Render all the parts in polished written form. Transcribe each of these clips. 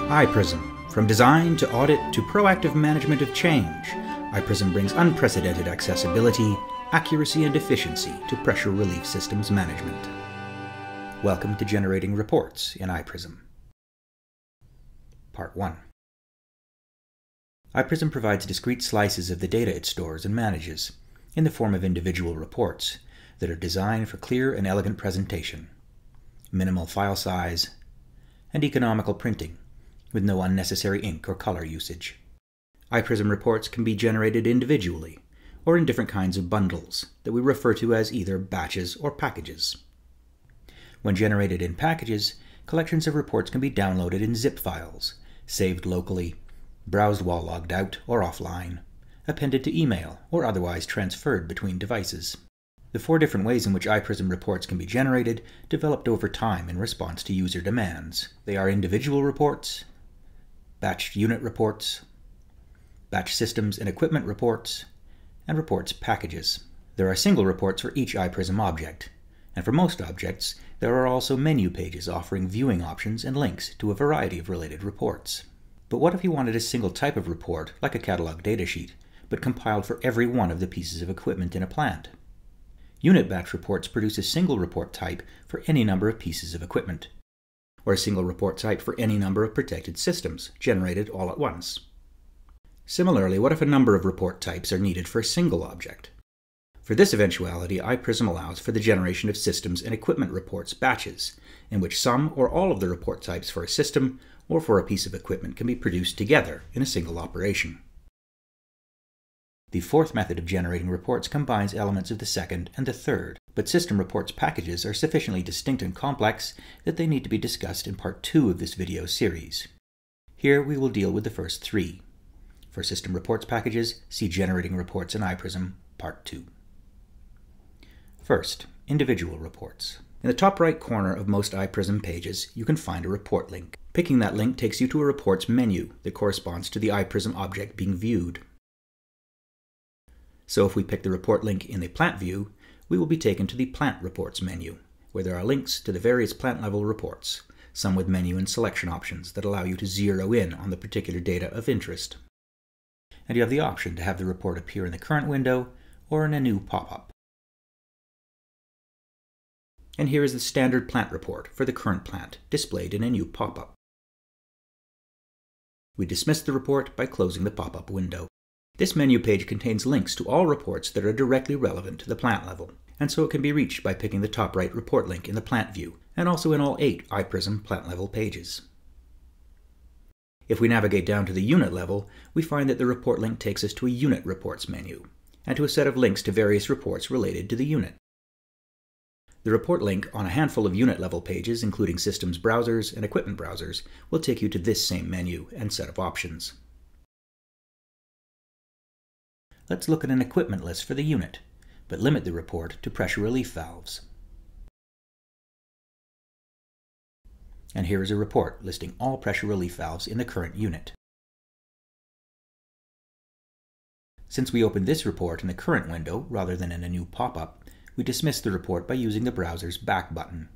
iPRSM. From design to audit to proactive management of change, iPRSM brings unprecedented accessibility, accuracy, and efficiency to pressure relief systems management. Welcome to Generating Reports in iPRSM. Part 1. iPRSM provides discrete slices of the data it stores and manages, in the form of individual reports that are designed for clear and elegant presentation, minimal file size, and economical printing, with no unnecessary ink or color usage. iPRSM reports can be generated individually, or in different kinds of bundles that we refer to as either batches or packages. When generated in packages, collections of reports can be downloaded in zip files, saved locally, browsed while logged out or offline, appended to email, or otherwise transferred between devices. The 4 different ways in which iPRSM reports can be generated developed over time in response to user demands. They are individual reports, batch unit reports, batch systems and equipment reports, and reports packages. There are single reports for each iPRSM object, and for most objects, there are also menu pages offering viewing options and links to a variety of related reports. But what if you wanted a single type of report, like a catalog datasheet, but compiled for every one of the pieces of equipment in a plant? Unit batch reports produce a single report type for any number of pieces of equipment, or a single report type for any number of protected systems, generated all at once. Similarly, what if a number of report types are needed for a single object? For this eventuality, iPRSM allows for the generation of systems and equipment reports batches, in which some or all of the report types for a system or for a piece of equipment can be produced together in a single operation. The 4th method of generating reports combines elements of the 2nd and the 3rd, but system reports packages are sufficiently distinct and complex that they need to be discussed in Part 2 of this video series. Here we will deal with the first 3. For system reports packages, see Generating Reports in iPRSM, Part 2. First, individual reports. In the top right corner of most iPRSM pages, you can find a report link. Picking that link takes you to a reports menu that corresponds to the iPRSM object being viewed. So if we pick the report link in the plant view, we will be taken to the Plant Reports menu, where there are links to the various plant-level reports, some with menu and selection options that allow you to zero in on the particular data of interest. And you have the option to have the report appear in the current window or in a new pop-up. And here is the standard plant report for the current plant, displayed in a new pop-up. We dismiss the report by closing the pop-up window. This menu page contains links to all reports that are directly relevant to the plant level, and so it can be reached by picking the top right report link in the plant view, and also in all 8 iPRSM plant level pages. If we navigate down to the unit level, we find that the report link takes us to a Unit Reports menu, and to a set of links to various reports related to the unit. The report link on a handful of unit level pages, including systems browsers and equipment browsers, will take you to this same menu and set of options. Let's look at an equipment list for the unit, but limit the report to pressure relief valves. And here is a report listing all pressure relief valves in the current unit. Since we opened this report in the current window rather than in a new pop-up, we dismiss the report by using the browser's back button.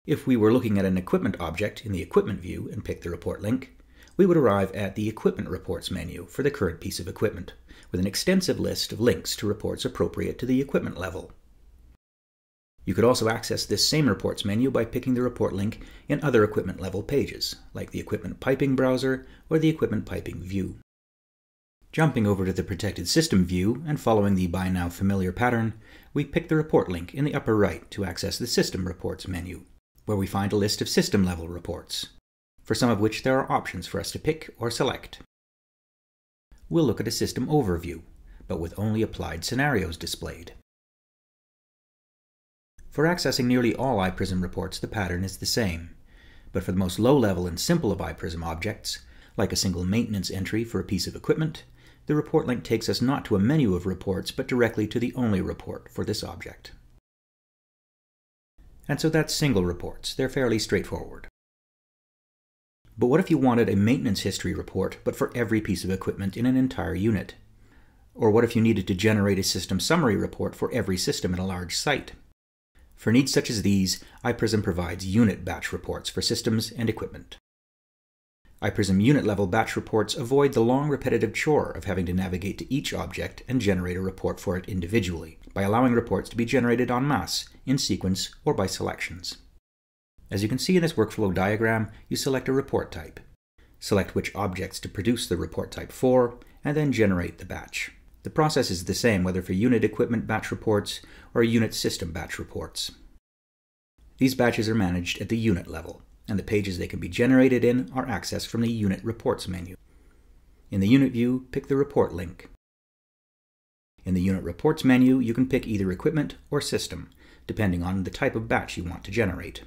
If we were looking at an equipment object in the equipment view and picked the report link, we would arrive at the Equipment Reports menu for the current piece of equipment, with an extensive list of links to reports appropriate to the equipment level. You could also access this same reports menu by picking the report link in other equipment level pages, like the Equipment Piping browser or the Equipment Piping view. Jumping over to the Protected System view and following the by now familiar pattern, we pick the report link in the upper right to access the System Reports menu, where we find a list of system level reports, for some of which there are options for us to pick or select. We'll look at a system overview, but with only applied scenarios displayed. For accessing nearly all iPRSM reports, the pattern is the same, but for the most low-level and simple of iPRSM objects, like a single maintenance entry for a piece of equipment, the report link takes us not to a menu of reports, but directly to the only report for this object. And so that's single reports. They're fairly straightforward. But what if you wanted a maintenance history report, but for every piece of equipment in an entire unit? Or what if you needed to generate a system summary report for every system in a large site? For needs such as these, iPRSM provides unit batch reports for systems and equipment. iPRSM unit-level batch reports avoid the long repetitive chore of having to navigate to each object and generate a report for it individually, by allowing reports to be generated en masse, in sequence, or by selections. As you can see in this workflow diagram, you select a report type. Select which objects to produce the report type for, and then generate the batch. The process is the same whether for unit equipment batch reports or unit system batch reports. These batches are managed at the unit level, and the pages they can be generated in are accessed from the Unit Reports menu. In the Unit view, pick the Report link. In the Unit Reports menu, you can pick either Equipment or System, depending on the type of batch you want to generate.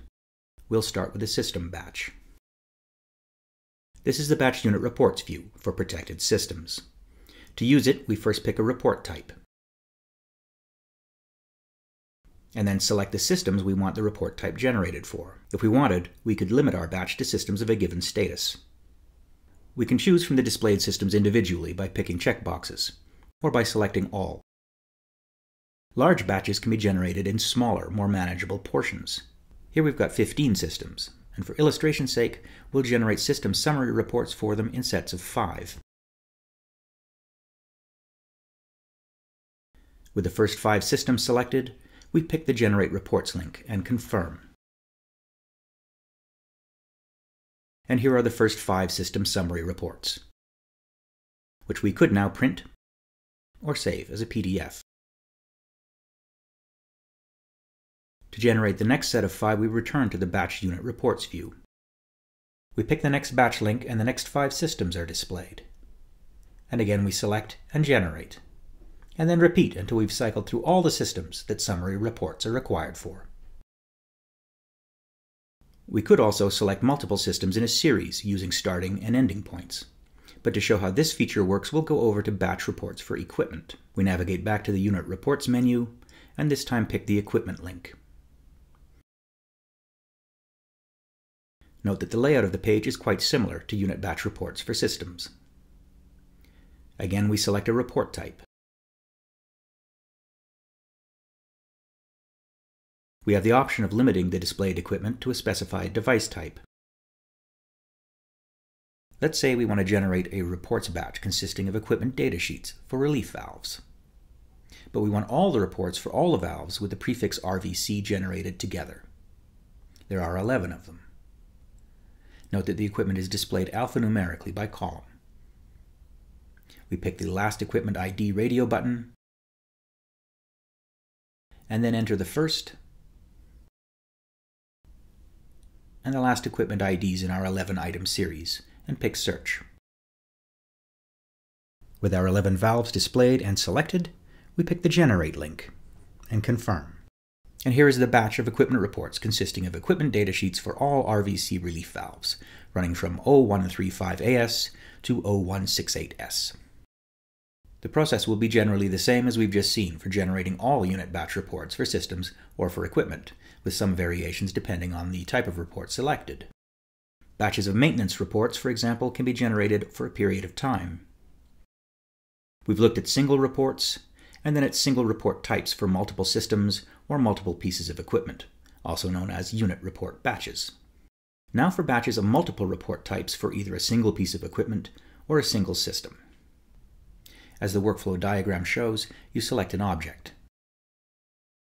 We'll start with the System batch. This is the Batch Unit Reports view for protected systems. To use it, we first pick a report type, and then select the systems we want the report type generated for. If we wanted, we could limit our batch to systems of a given status. We can choose from the displayed systems individually by picking checkboxes, or by selecting all. Large batches can be generated in smaller, more manageable portions. Here we've got 15 systems, and for illustration's sake, we'll generate system summary reports for them in sets of 5. With the first 5 systems selected, we pick the Generate Reports link and confirm. And here are the first 5 system summary reports, which we could now print or save as a PDF. To generate the next set of 5, we return to the Batch Unit Reports view. We pick the next batch link and the next 5 systems are displayed. And again we select and generate, and then repeat until we've cycled through all the systems that summary reports are required for. We could also select multiple systems in a series using starting and ending points. But to show how this feature works, we'll go over to Batch Reports for Equipment. We navigate back to the Unit Reports menu, and this time pick the Equipment link. Note that the layout of the page is quite similar to Unit Batch Reports for Systems. Again, we select a report type. We have the option of limiting the displayed equipment to a specified device type. Let's say we want to generate a reports batch consisting of equipment datasheets for relief valves. But we want all the reports for all the valves with the prefix RVC generated together. There are 11 of them. Note that the equipment is displayed alphanumerically by column. We pick the Last Equipment ID radio button, and then enter the first and the last equipment IDs in our 11-item series, and pick Search. With our 11 valves displayed and selected, we pick the Generate link and confirm. And here is the batch of equipment reports consisting of equipment datasheets for all RVC relief valves, running from 0135AS to 0168S. The process will be generally the same as we've just seen for generating all unit batch reports for systems or for equipment, with some variations depending on the type of report selected. Batches of maintenance reports, for example, can be generated for a period of time. We've looked at single reports, and then at single report types for multiple systems or multiple pieces of equipment, also known as unit report batches. Now for batches of multiple report types for either a single piece of equipment or a single system. As the workflow diagram shows, you select an object.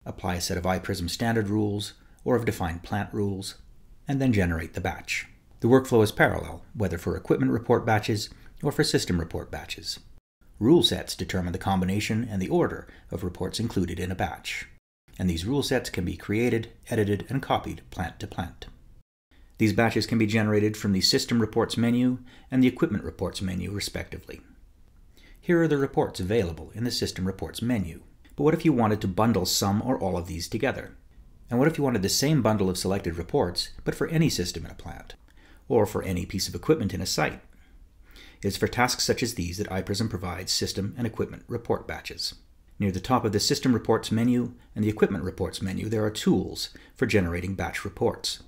Apply a set of iPRSM standard rules or of defined plant rules, and then generate the batch. The workflow is parallel, whether for equipment report batches or for system report batches. Rule sets determine the combination and the order of reports included in a batch, and these rule sets can be created, edited, and copied plant to plant. These batches can be generated from the System Reports menu and the Equipment Reports menu, respectively. Here are the reports available in the System Reports menu. But what if you wanted to bundle some or all of these together? And what if you wanted the same bundle of selected reports, but for any system in a plant, or for any piece of equipment in a site? It is for tasks such as these that iPRSM provides system and equipment report batches. Near the top of the System Reports menu and the Equipment Reports menu, there are tools for generating batch reports.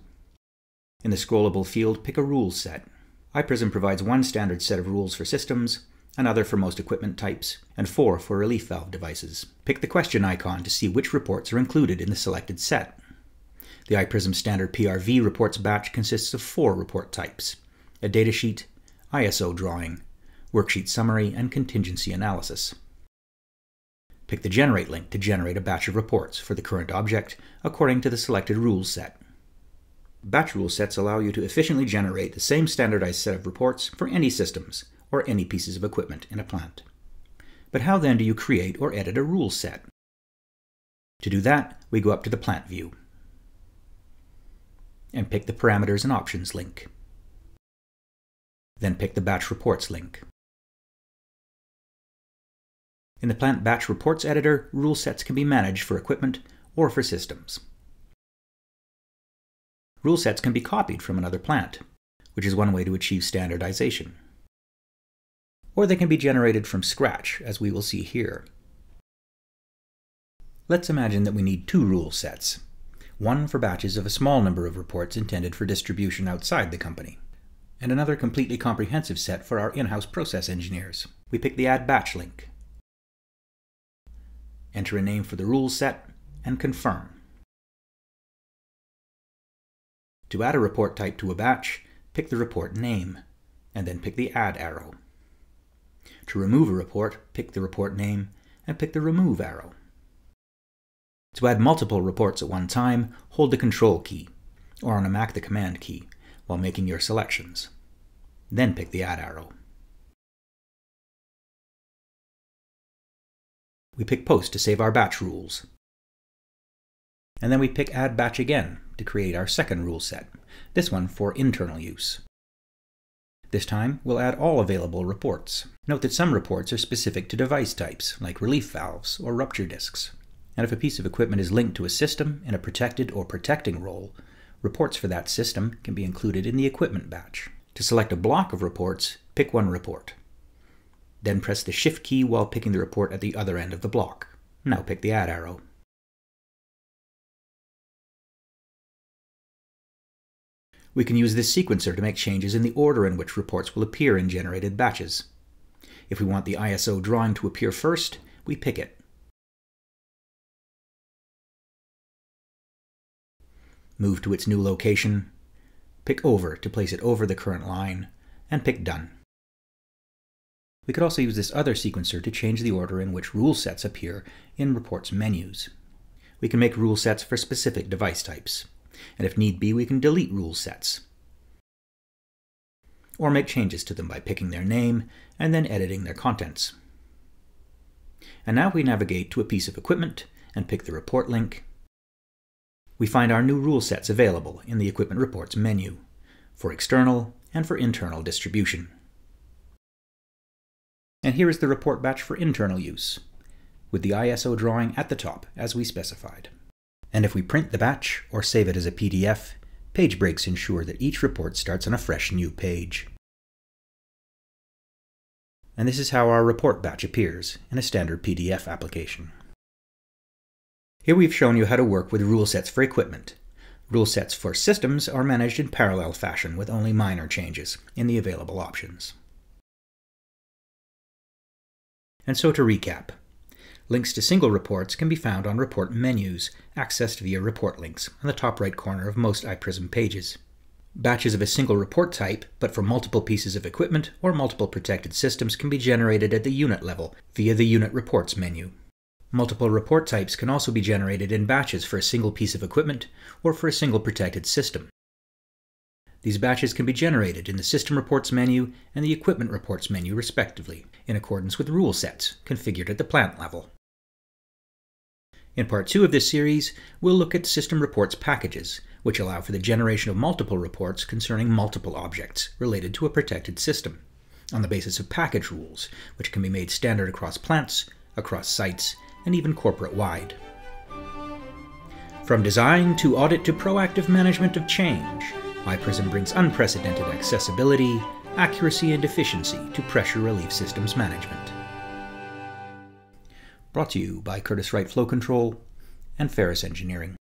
In the scrollable field, pick a rules set. iPRSM provides one standard set of rules for systems, another for most equipment types, and 4 for relief valve devices. Pick the question icon to see which reports are included in the selected set. The iPRSM standard PRV reports batch consists of 4 report types: a datasheet, ISO drawing, worksheet summary, and contingency analysis. Pick the Generate link to generate a batch of reports for the current object according to the selected rules set. Batch rule sets allow you to efficiently generate the same standardized set of reports for any systems or any pieces of equipment in a plant. But how then do you create or edit a rule set? To do that, we go up to the Plant view and pick the Parameters and Options link. Then pick the Batch Reports link. In the Plant Batch Reports editor, rule sets can be managed for equipment or for systems. Rule sets can be copied from another plant, which is one way to achieve standardization. Or they can be generated from scratch, as we will see here. Let's imagine that we need two rule sets, one for batches of a small number of reports intended for distribution outside the company, and another completely comprehensive set for our in-house process engineers. We pick the Add Batch link, enter a name for the rule set, and confirm. To add a report type to a batch, pick the report name, and then pick the Add arrow. To remove a report, pick the report name, and pick the Remove arrow. To add multiple reports at one time, hold the Control key, or on a Mac the Command key, while making your selections. Then pick the Add arrow. We pick Post to save our batch rules. And then we pick Add Batch again to create our second rule set, this one for internal use. This time, we'll add all available reports. Note that some reports are specific to device types, like relief valves or rupture discs. And if a piece of equipment is linked to a system in a protected or protecting role, reports for that system can be included in the equipment batch. To select a block of reports, pick one report. Then press the Shift key while picking the report at the other end of the block. Now pick the Add arrow. We can use this sequencer to make changes in the order in which reports will appear in generated batches. If we want the ISO drawing to appear first, we pick it. Move to its new location, pick Over to place it over the current line, and pick Done. We could also use this other sequencer to change the order in which rule sets appear in reports menus. We can make rule sets for specific device types, and if need be, we can delete rule sets, or make changes to them by picking their name and then editing their contents. And now we navigate to a piece of equipment and pick the report link. We find our new rule sets available in the Equipment Reports menu, for external and for internal distribution. And here is the report batch for internal use, with the ISO drawing at the top as we specified. And if we print the batch or save it as a PDF, page breaks ensure that each report starts on a fresh new page. And this is how our report batch appears in a standard PDF application. Here we've shown you how to work with rule sets for equipment. Rule sets for systems are managed in parallel fashion with only minor changes in the available options. And so to recap, links to single reports can be found on report menus, accessed via report links on the top right corner of most iPRSM pages. Batches of a single report type, but for multiple pieces of equipment or multiple protected systems, can be generated at the unit level via the Unit Reports menu. Multiple report types can also be generated in batches for a single piece of equipment or for a single protected system. These batches can be generated in the System Reports menu and the Equipment Reports menu respectively, in accordance with rule sets configured at the plant level. In Part 2 of this series, we'll look at System Reports packages, which allow for the generation of multiple reports concerning multiple objects related to a protected system, on the basis of package rules, which can be made standard across plants, across sites, and even corporate-wide. From design to audit to proactive management of change, iPRSM brings unprecedented accessibility, accuracy, and efficiency to pressure relief systems management. Brought to you by Curtiss-Wright Flow Control and Ferris Engineering.